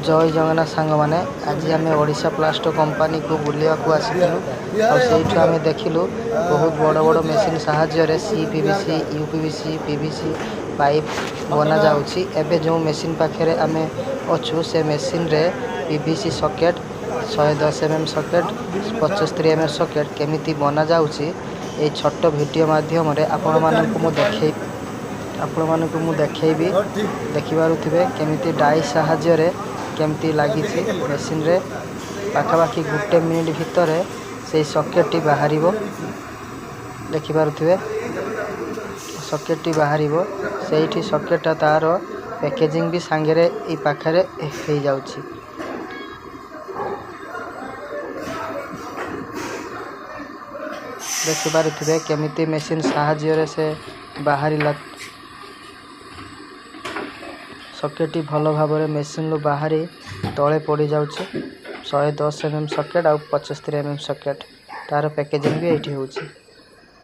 जय जगन्नाथ सांग मैंने आज आम ओडिशा प्लास्ट कंपानी को बुलवा को आसलु आठ आम देखिलु बहुत बड़ बड़ मेसीन साहाय्य CPVC UPVC PVC पाइप बना जाउछि। एबे जो मेसीन पाखे आम अच्छु से मेसीन रे PVC socket 110 mm socket 75 mm socket केमिति बना जाउछि ए छोट वीडियो माध्यम रे आपण मानक मु देखैबी देखिबारुथिबे केमिति डाई साहाय्य रे केमती लगी मेसीन रे पाखापाखि 1 मिनिट भितर से सॉकेट बाहर देखिपारे सॉकेट बाहर से सॉकेट तार पैकेजिंग भी सांगे ई पाखरे हो जाउछि। देखिपारे केमिति मेसीन साहाय्य से बाहर सॉकेट भल भाव मेसीन बाहरी तले पड़ जाउछि। 110 mm सॉकेट और 75 mm सॉकेट तार पैकेजिंग भी ये होछि।